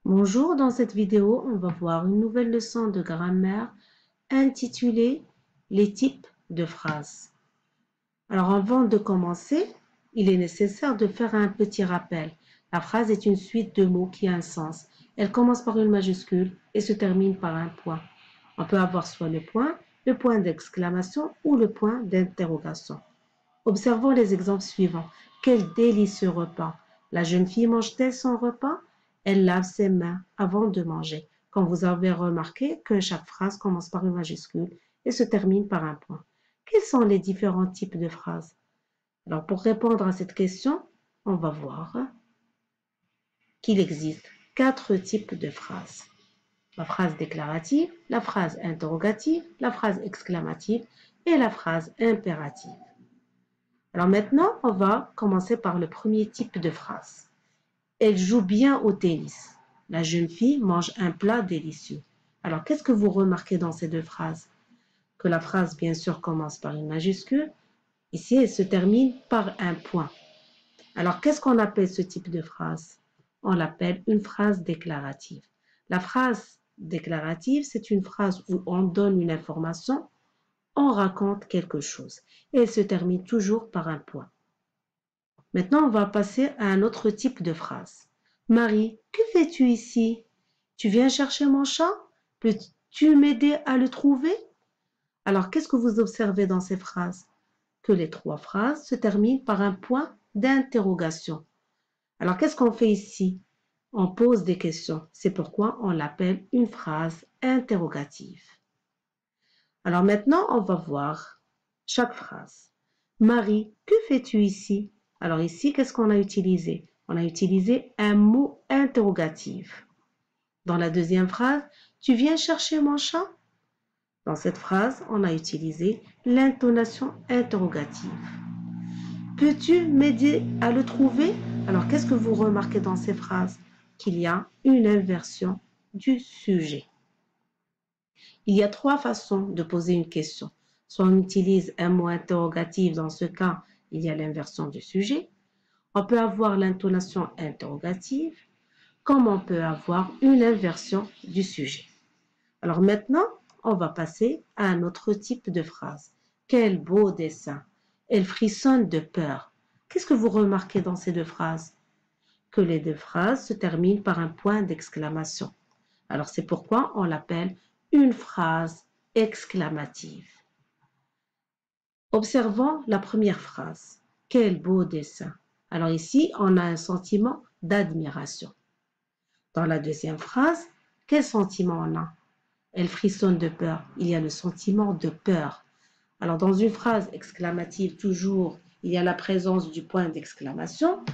Bonjour, dans cette vidéo, on va voir une nouvelle leçon de grammaire intitulée Les types de phrases. Alors avant de commencer, il est nécessaire de faire un petit rappel. La phrase est une suite de mots qui a un sens. Elle commence par une majuscule et se termine par un point. On peut avoir soit le point d'exclamation ou le point d'interrogation. Observons les exemples suivants. Quel délicieux repas! La jeune fille mange-t-elle son repas? Elle lave ses mains avant de manger. Comme vous avez remarqué que chaque phrase commence par une majuscule et se termine par un point. Quels sont les différents types de phrases? Alors, pour répondre à cette question, on va voir qu'il existe 4 types de phrases. La phrase déclarative, la phrase interrogative, la phrase exclamative et la phrase impérative. Alors maintenant, on va commencer par le premier type de phrase. Elle joue bien au tennis. La jeune fille mange un plat délicieux. Alors, qu'est-ce que vous remarquez dans ces deux phrases? Que la phrase, bien sûr, commence par une majuscule. Ici, elle se termine par un point. Alors, qu'est-ce qu'on appelle ce type de phrase? On l'appelle une phrase déclarative. La phrase déclarative, c'est une phrase où on donne une information, on raconte quelque chose. Et elle se termine toujours par un point. Maintenant, on va passer à un autre type de phrase. Marie, que fais-tu ici? Tu viens chercher mon chat? Peux-tu m'aider à le trouver? Alors, qu'est-ce que vous observez dans ces phrases? Que les 3 phrases se terminent par un point d'interrogation. Alors, qu'est-ce qu'on fait ici? On pose des questions. C'est pourquoi on l'appelle une phrase interrogative. Alors maintenant, on va voir chaque phrase. Marie, que fais-tu ici? Alors ici, qu'est-ce qu'on a utilisé? On a utilisé un mot interrogatif. Dans la deuxième phrase, tu viens chercher mon chat? Dans cette phrase, on a utilisé l'intonation interrogative. Peux-tu m'aider à le trouver? Alors, qu'est-ce que vous remarquez dans ces phrases? Qu'il y a une inversion du sujet. Il y a 3 façons de poser une question. Soit on utilise un mot interrogatif, dans ce cas, il y a l'inversion du sujet. On peut avoir l'intonation interrogative, comme on peut avoir une inversion du sujet. Alors maintenant, on va passer à un autre type de phrase. Quel beau dessin! Elle frissonne de peur. Qu'est-ce que vous remarquez dans ces deux phrases? Que les deux phrases se terminent par un point d'exclamation. Alors c'est pourquoi on l'appelle une phrase exclamative. Observons la première phrase. Quel beau dessin! Alors ici, on a un sentiment d'admiration. Dans la deuxième phrase, quel sentiment on a? Elle frissonne de peur. Il y a le sentiment de peur. Alors dans une phrase exclamative, toujours, il y a la présence du point d'exclamation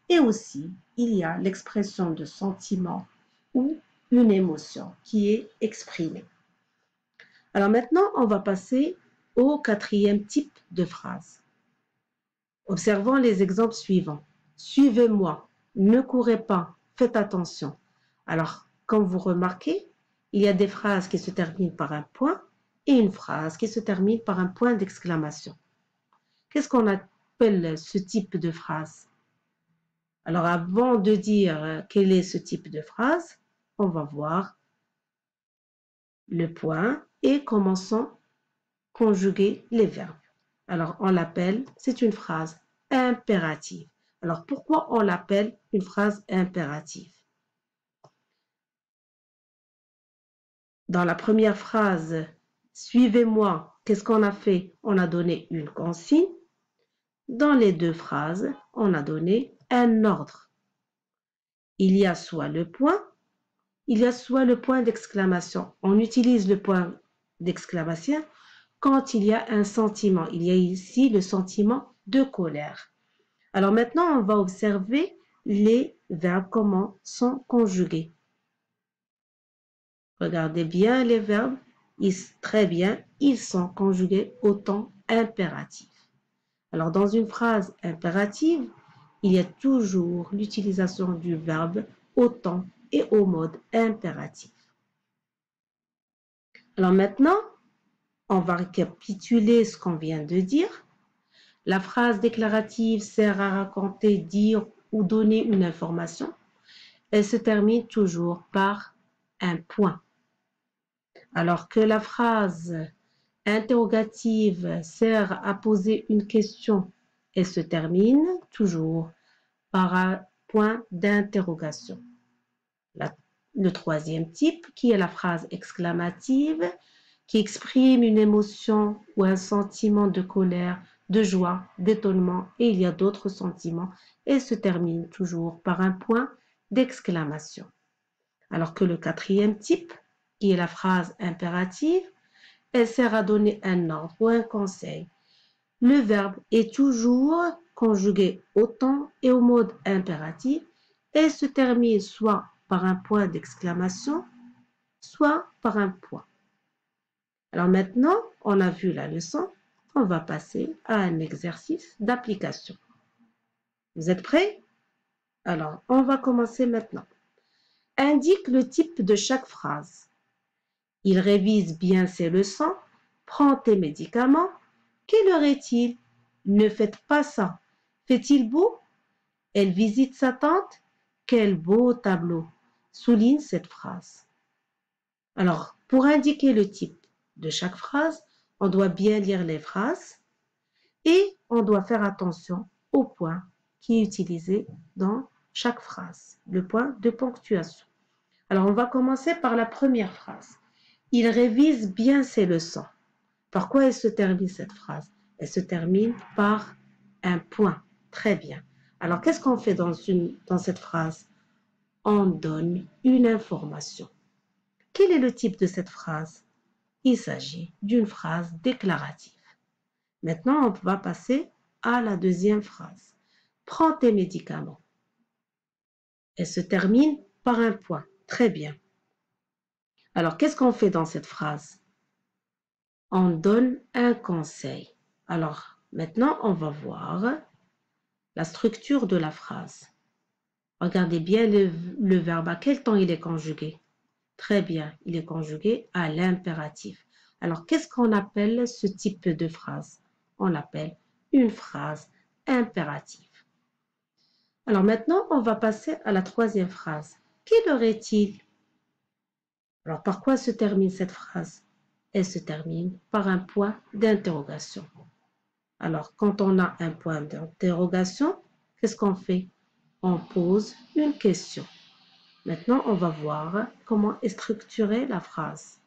et aussi, il y a l'expression de sentiment ou une émotion qui est exprimée. Alors maintenant, on va passer au 4e type de phrase. Observons les exemples suivants. Suivez-moi, ne courez pas, faites attention. Alors, comme vous remarquez, il y a des phrases qui se terminent par un point et une phrase qui se termine par un point d'exclamation. Qu'est-ce qu'on appelle ce type de phrase? Alors, avant de dire quel est ce type de phrase, on va voir le point et commençons conjuguer les verbes. Alors, on l'appelle, c'est une phrase impérative. Alors, pourquoi on l'appelle une phrase impérative? Dans la première phrase, suivez-moi, qu'est-ce qu'on a fait? On a donné une consigne. Dans les deux phrases, on a donné un ordre. Il y a soit le point, il y a soit le point d'exclamation. On utilise le point d'exclamation quand il y a un sentiment. Il y a ici le sentiment de colère. Alors maintenant, on va observer les verbes, comment sont conjugués. Regardez bien les verbes. Très bien, ils sont conjugués au temps impératif. Alors, dans une phrase impérative, il y a toujours l'utilisation du verbe au temps et au mode impératif. Alors maintenant, on va récapituler ce qu'on vient de dire. La phrase déclarative sert à raconter, dire ou donner une information. elle se termine toujours par un point. Alors que la phrase interrogative sert à poser une question, elle se termine toujours par un point d'interrogation. Le troisième type, qui est la phrase exclamative, qui exprime une émotion ou un sentiment de colère, de joie, d'étonnement, et il y a d'autres sentiments, et se termine toujours par un point d'exclamation. Alors que le quatrième type, qui est la phrase impérative, elle sert à donner un ordre ou un conseil. Le verbe est toujours conjugué au temps et au mode impératif et se termine soit par un point d'exclamation, soit par un point. Alors maintenant, on a vu la leçon, on va passer à un exercice d'application. Vous êtes prêts? Alors, on va commencer maintenant. Indique le type de chaque phrase. Il révise bien ses leçons, prend tes médicaments. Quelle heure est-il? Ne faites pas ça. Fait-il beau? Elle visite sa tante. Quel beau tableau. Souligne cette phrase. Alors, pour indiquer le type de chaque phrase, on doit bien lire les phrases et on doit faire attention au point qui est utilisé dans chaque phrase, le point de ponctuation. Alors, on va commencer par la première phrase. Il révise bien ses leçons. Par quoi elle se termine cette phrase? Elle se termine par un point. Très bien. Alors, qu'est-ce qu'on fait dans cette phrase? On donne une information. Quel est le type de cette phrase? Il s'agit d'une phrase déclarative. Maintenant, on va passer à la deuxième phrase. Prends tes médicaments. Elle se termine par un point. Très bien. Alors, qu'est-ce qu'on fait dans cette phrase? On donne un conseil. Alors, maintenant, on va voir la structure de la phrase. Regardez bien le verbe. À quel temps il est conjugué? Très bien, il est conjugué à l'impératif. Alors, qu'est-ce qu'on appelle ce type de phrase? On l'appelle une phrase impérative. Alors maintenant, on va passer à la troisième phrase. Quelle heure est-il? Alors, par quoi se termine cette phrase? Elle se termine par un point d'interrogation. Alors, quand on a un point d'interrogation, qu'est-ce qu'on fait? On pose une question. Maintenant, on va voir comment est structurée la phrase.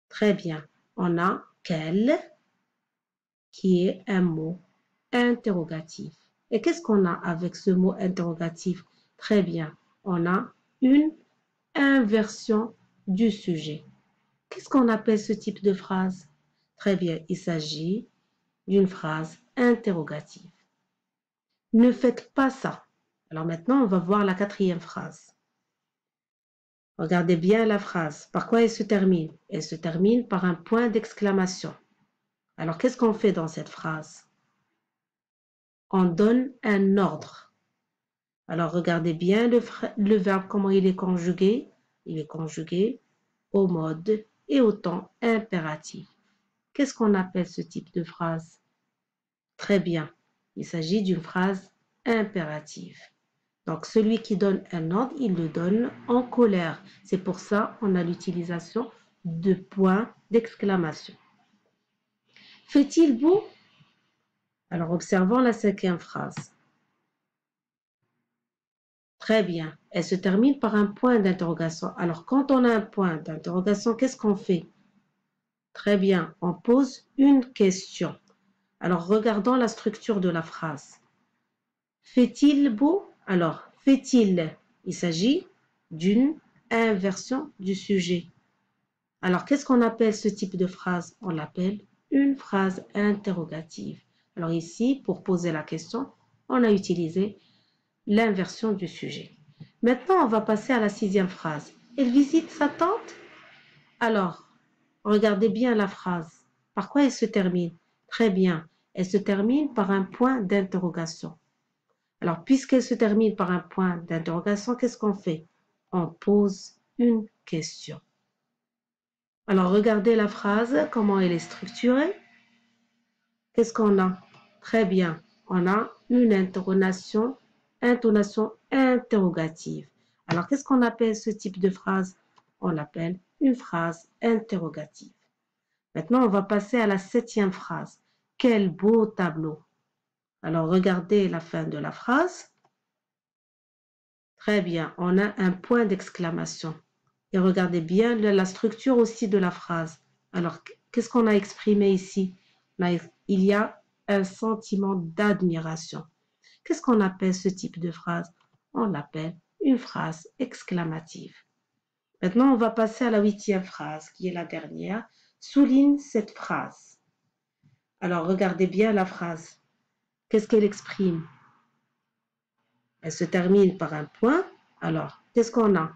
Très bien. On a quel qui est un mot interrogatif. Et qu'est-ce qu'on a avec ce mot interrogatif? Très bien. On a une inversion du sujet. Qu'est-ce qu'on appelle ce type de phrase? Très bien. Il s'agit d'une phrase interrogative. Ne faites pas ça. Alors maintenant, on va voir la quatrième phrase. Regardez bien la phrase. Par quoi elle se termine? Elle se termine par un point d'exclamation. Alors, qu'est-ce qu'on fait dans cette phrase? On donne un ordre. Alors, regardez bien le verbe, comment il est conjugué. Il est conjugué au mode et au temps impératif. Qu'est-ce qu'on appelle ce type de phrase? Très bien. Il s'agit d'une phrase impérative. Donc, celui qui donne un ordre, il le donne en colère. C'est pour ça qu'on a l'utilisation de points d'exclamation. Fait-il beau? Alors, observons la cinquième phrase. Très bien. Elle se termine par un point d'interrogation. Alors, quand on a un point d'interrogation, qu'est-ce qu'on fait? Très bien. On pose une question. Alors, regardons la structure de la phrase. Fait-il beau? Alors, fait-il? Il s'agit d'une inversion du sujet. Alors, qu'est-ce qu'on appelle ce type de phrase? On l'appelle une phrase interrogative. Alors ici, pour poser la question, on a utilisé l'inversion du sujet. Maintenant, on va passer à la sixième phrase. Elle visite sa tante? Alors, regardez bien la phrase. Par quoi elle se termine? Très bien. Elle se termine par un point d'interrogation. Alors, puisqu'elle se termine par un point d'interrogation, qu'est-ce qu'on fait? On pose une question. Alors, regardez la phrase, comment elle est structurée. Qu'est-ce qu'on a? Très bien. On a une intonation intonation interrogative. Alors, qu'est-ce qu'on appelle ce type de phrase? On l'appelle une phrase interrogative. Maintenant, on va passer à la 7e phrase. Quel beau tableau! Alors, regardez la fin de la phrase. Très bien, on a un point d'exclamation. Et regardez bien la structure aussi de la phrase. Alors, qu'est-ce qu'on a exprimé ici? Il y a un sentiment d'admiration. Qu'est-ce qu'on appelle ce type de phrase? On l'appelle une phrase exclamative. Maintenant, on va passer à la 8e phrase, qui est la dernière. Souligne cette phrase. Alors, regardez bien la phrase. Qu'est-ce qu'elle exprime? Elle se termine par un point. Alors, qu'est-ce qu'on a?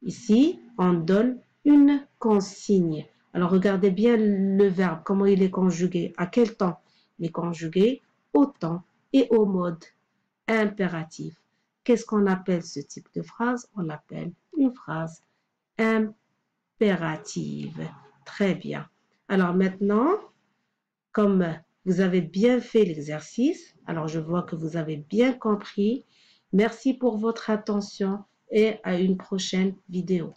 Ici, on donne une consigne. Alors, regardez bien le verbe, comment il est conjugué. À quel temps? Il est conjugué au temps et au mode impératif. Qu'est-ce qu'on appelle ce type de phrase? On l'appelle une phrase impérative. Très bien. Alors maintenant, comme vous avez bien fait l'exercice, alors je vois que vous avez bien compris. Merci pour votre attention et à une prochaine vidéo.